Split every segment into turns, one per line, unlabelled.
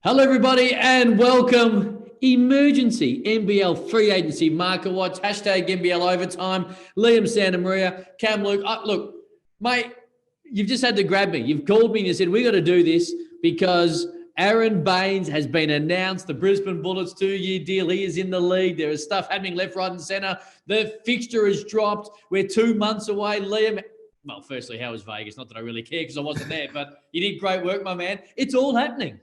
Hello, everybody, and welcome. Emergency NBL free agency market watch, hashtag NBL overtime. Liam, Santa Maria, Cam, Luke. Look, mate, you've just had to grab me. You've called me and you said, we got to do this because Aron Baynes has been announced. The Brisbane Bullets 2-year deal. He is in the league. There is stuff happening left, right, and centre. The fixture has dropped. We're 2 months away. Liam, well, firstly, how was Vegas? Not that I really care because I wasn't there, but you did great work, my man. It's all happening.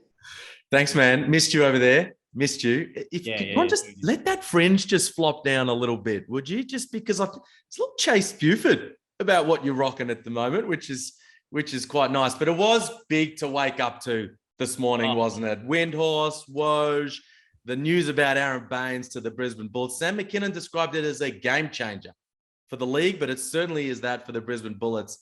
Thanks, man. Missed you over there. Missed you. If you want, just let that fringe just flop down a little bit, would you? Just because it's a little Chase Buford about what you're rocking at the moment, which is quite nice. But it was big to wake up to this morning, wasn't it? Windhorse, Woj, the news about Aron Baynes to the Brisbane Bullets. Sam McKinnon described it as a game changer for the league, but it certainly is that for the Brisbane Bullets.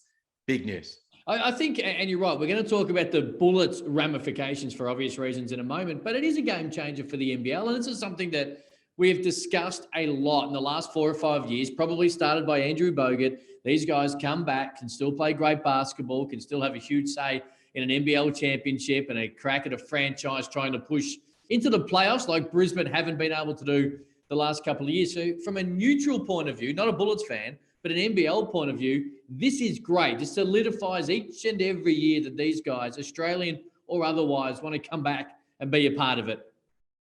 Big news.
I think, and you're right, we're going to talk about the Bullets ramifications for obvious reasons in a moment, but it is a game changer for the NBL, and this is something that we have discussed a lot in the last 4 or 5 years, probably started by Andrew Bogut. These guys come back, can still play great basketball, can still have a huge say in an NBL championship and a crack at a franchise trying to push into the playoffs like Brisbane haven't been able to do the last couple of years. So from a neutral point of view, not a Bullets fan, but an NBL point of view, this is great. It solidifies each and every year that these guys, Australian or otherwise, want to come back and be a part of it.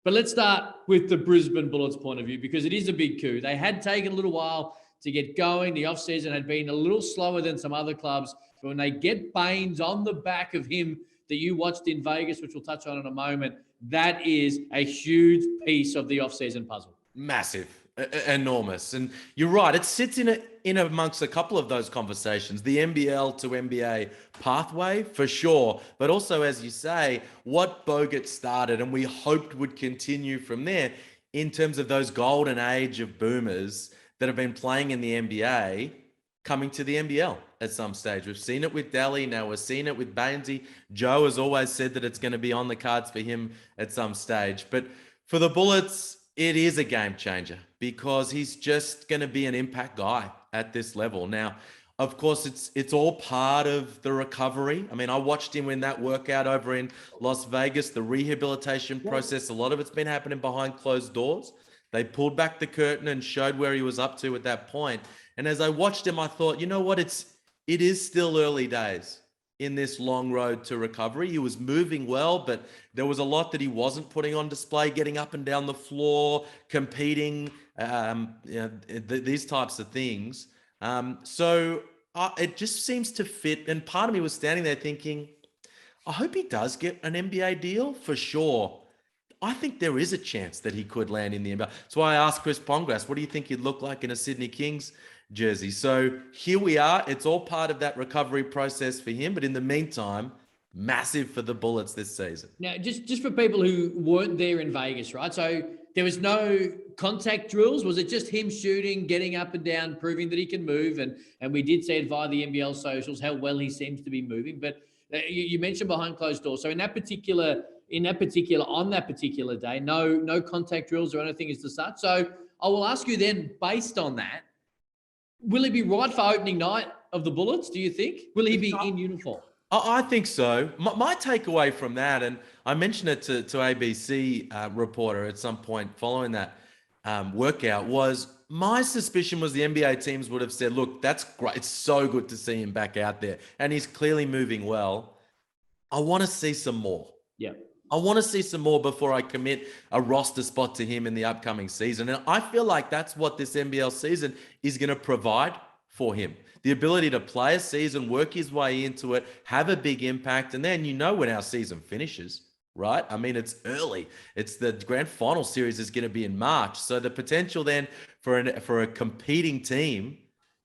But let's start with the Brisbane Bullets point of view because it is a big coup. They had taken a little while to get going. The offseason had been a little slower than some other clubs. But when they get Baynes on the back of him that you watched in Vegas, which we'll touch on in a moment, that is a huge piece of the offseason puzzle.
Massive. Enormous. And you're right, it sits in amongst a couple of those conversations, the NBL to NBA pathway for sure, but also, as you say, what Bogut started and we hoped would continue from there in terms of those golden age of boomers that have been playing in the NBA coming to the NBL at some stage. We've seen it with Daly, now we're seeing it with Bainesy. Joe has always said that it's going to be on the cards for him at some stage. But for the Bullets, it is a game changer because he's just going to be an impact guy at this level. Now, of course, it's all part of the recovery. I mean, I watched him in that workout over in Las Vegas, the rehabilitation process. A lot of it's been happening behind closed doors. They pulled back the curtain and showed where he was up to at that point. And as I watched him, I thought, you know what? It is still early days in this long road to recovery. He was moving well, but there was a lot that he wasn't putting on display, getting up and down the floor, competing, these types of things. So it just seems to fit. And part of me was standing there thinking, I hope he does get an NBA deal for sure. I think there is a chance that he could land in the NBA. That's why I asked Chris Pongras, what do you think he'd look like in a Sydney Kings jersey? So here we are. It's all part of that recovery process for him. But in the meantime, massive for the Bullets this season.
Now, just for people who weren't there in Vegas, right? So there was no contact drills. Was it just him shooting, getting up and down, proving that he can move? And we did see it via the NBL socials, how well he seems to be moving. But you mentioned behind closed doors. So on that particular day, no contact drills or anything is to such. So I will ask you then, based on that, will he be right for opening night of the Bullets, do you think? Will he be in uniform?
I think so. My takeaway from that, and I mentioned it to ABC reporter at some point following that workout, was my suspicion was the NBA teams would have said, look, that's great. It's so good to see him back out there. And he's clearly moving well. I want to see some more.
Yeah.
I want to see some more before I commit a roster spot to him in the upcoming season. And I feel like that's what this NBL season is going to provide for him. The ability to play a season, work his way into it, have a big impact. And then when our season finishes, right? I mean, it's early. It's the grand final series is going to be in March. So the potential then for a competing team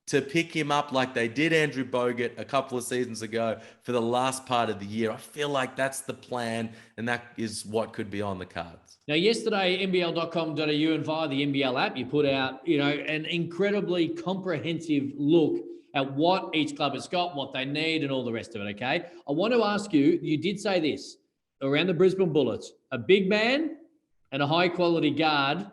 to pick him up like they did Andrew Bogut a couple of seasons ago for the last part of the year. I feel like that's the plan, and that is what could be on the cards.
Now, yesterday, NBL.com.au and via the NBL app, you put out, an incredibly comprehensive look at what each club has got, what they need, and all the rest of it, okay? I want to ask you, you did say this, around the Brisbane Bullets, a big man and a high-quality guard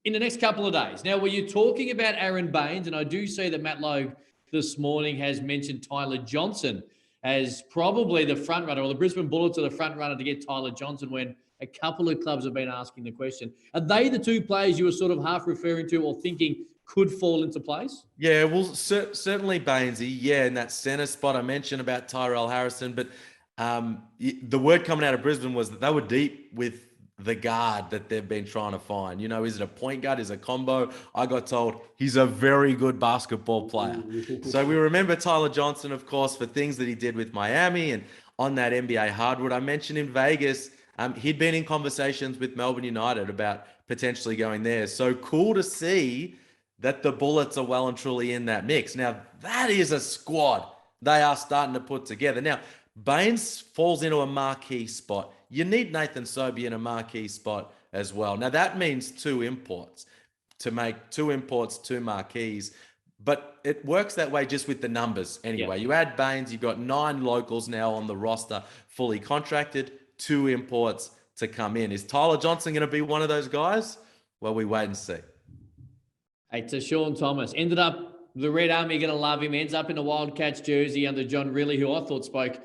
in the next couple of days. Now, were you talking about Aron Baynes? And I do see that Matt Logue this morning has mentioned Tyler Johnson as probably the front runner, or the Brisbane Bullets are the front runner to get Tyler Johnson when A couple of clubs have been asking the question. Are they the two players you were sort of half referring to or thinking could fall into place?
Yeah, well, certainly Bainesy. Yeah, in that center spot I mentioned about Tyrell Harrison, but the word coming out of Brisbane was that they were deep with the guard that they've been trying to find. You know, is it a point guard? Is it a combo? I got told he's a very good basketball player. So we remember Tyler Johnson, of course, for things that he did with Miami and on that NBA hardwood. I mentioned in Vegas, he'd been in conversations with Melbourne United about potentially going there. So cool to see that the Bullets are well and truly in that mix. Now, that is a squad they are starting to put together. Now, Baynes falls into a marquee spot. You need Nathan Sobey in a marquee spot as well. Now, that means two imports, to make two imports, two marquees. But it works that way just with the numbers anyway. Yeah. You add Baynes, you've got 9 locals now on the roster, fully contracted, 2 imports to come in. Is Tyler Johnson going to be one of those guys? Well, we wait and see.
Hey, Tashawn Thomas ended up, the Red Army going to love him, ends up in a Wildcats jersey under John Rillie, who I thought spoke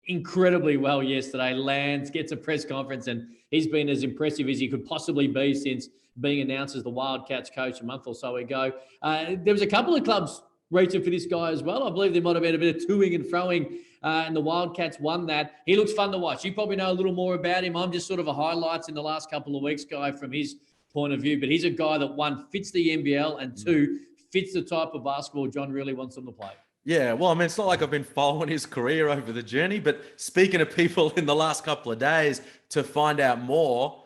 incredibly well yesterday. Lands, gets a press conference, and he's been as impressive as he could possibly be since being announced as the Wildcats coach a month or so ago. There was a couple of clubs reaching for this guy as well. I believe there might have been a bit of toing and froing, and the Wildcats won that. He looks fun to watch. You probably know a little more about him. I'm just sort of a highlights in the last couple of weeks guy from his point of view, but he's a guy that, one, fits the NBL, and two, fits the type of basketball John really wants him to play.
Yeah, well, I mean, it's not like I've been following his career over the journey, but speaking to people in the last couple of days to find out more,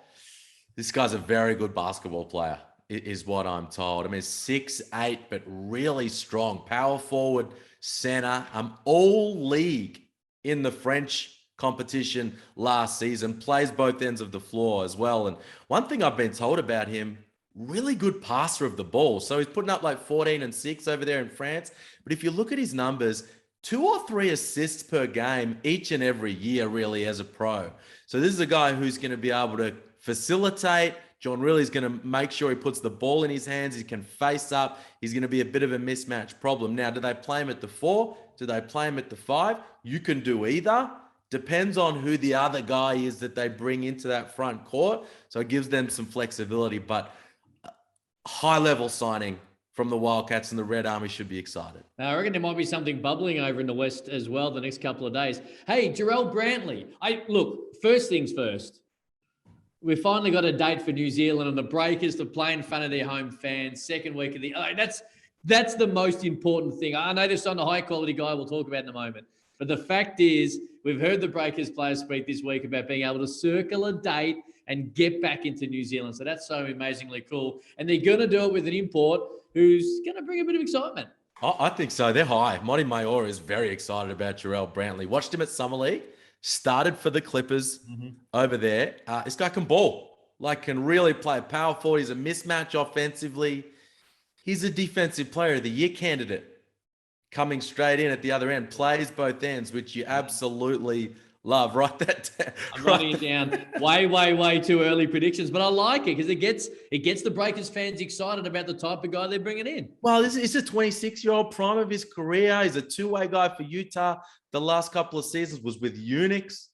this guy's a very good basketball player, is what I'm told. I mean, 6'8", but really strong. Power forward, center, all league in the French competition last season, plays both ends of the floor as well. And one thing I've been told about him, really good passer of the ball. So he's putting up like 14 and 6 over there in France. But if you look at his numbers, 2 or 3 assists per game each and every year, really, as a pro. So this is a guy who's going to be able to facilitate. John Riley's going to make sure he puts the ball in his hands. He can face up. He's going to be a bit of a mismatch problem. Now, do they play him at the 4? Do they play him at the 5? You can do either. Depends on who the other guy is that they bring into that front court. So it gives them some flexibility, but high-level signing from the Wildcats, and the Red Army should be excited.
I reckon there might be something bubbling over in the West as well the next couple of days. Hey, Jarrell Brantley. Look, first things first. We've finally got a date for New Zealand and the Breakers to play in front of their home fans. Second week of the... That's the most important thing. I know they've signed a high-quality guy we'll talk about in a moment. But the fact is, we've heard the Breakers players speak this week about being able to circle a date and get back into New Zealand. So that's so amazingly cool. And they're going to do it with an import who's going to bring a bit of excitement.
I think so. They're high. Monty Mayor is very excited about Jarrell Brantley. Watched him at Summer League. Started for the Clippers over there. This guy can ball. Can really play power forward. He's a mismatch offensively. He's a defensive player of the year candidate. Coming straight in at the other end, plays both ends, which you absolutely love. Write that down.
I'm writing it down. Way too early predictions, but I like it because it gets the Breakers fans excited about the type of guy they're bringing in.
Well, this is a 26-year-old, prime of his career. He's a two-way guy for Utah. The last couple of seasons was with Unix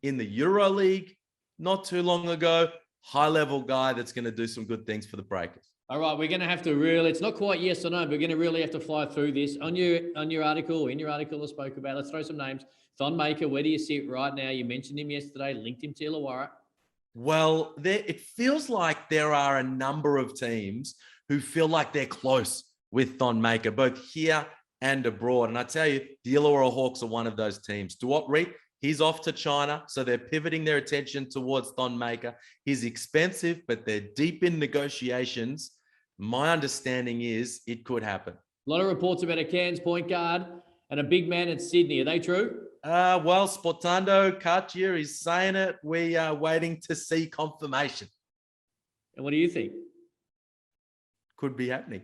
in the Euro League not too long ago. High-level guy that's going to do some good things for the Breakers.
All right, we're going to have to really, it's not quite yes or no, but we're going to really have to fly through this. In your article I spoke about, let's throw some names. Thon Maker, where do you sit right now? You mentioned him yesterday, linked him to Illawarra.
Well, it feels like there are a number of teams who feel like they're close with Thon Maker, both here and abroad. And I tell you, the Illawarra Hawks are one of those teams. Duop Reed, he's off to China, so they're pivoting their attention towards Thon Maker. He's expensive, but they're deep in negotiations. My understanding is it could happen.
A lot of reports about a Cairns point guard and a big man in Sydney. Are they true?
Well, Sportando Cartier is saying it. We are waiting to see confirmation.
And what do you think?
Could be happening.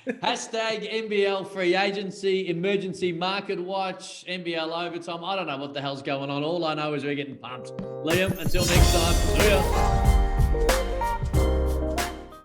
Hashtag NBL free agency, emergency market watch, NBL overtime. I don't know what the hell's going on. All I know is we're getting pumped. Liam, until next time. See ya.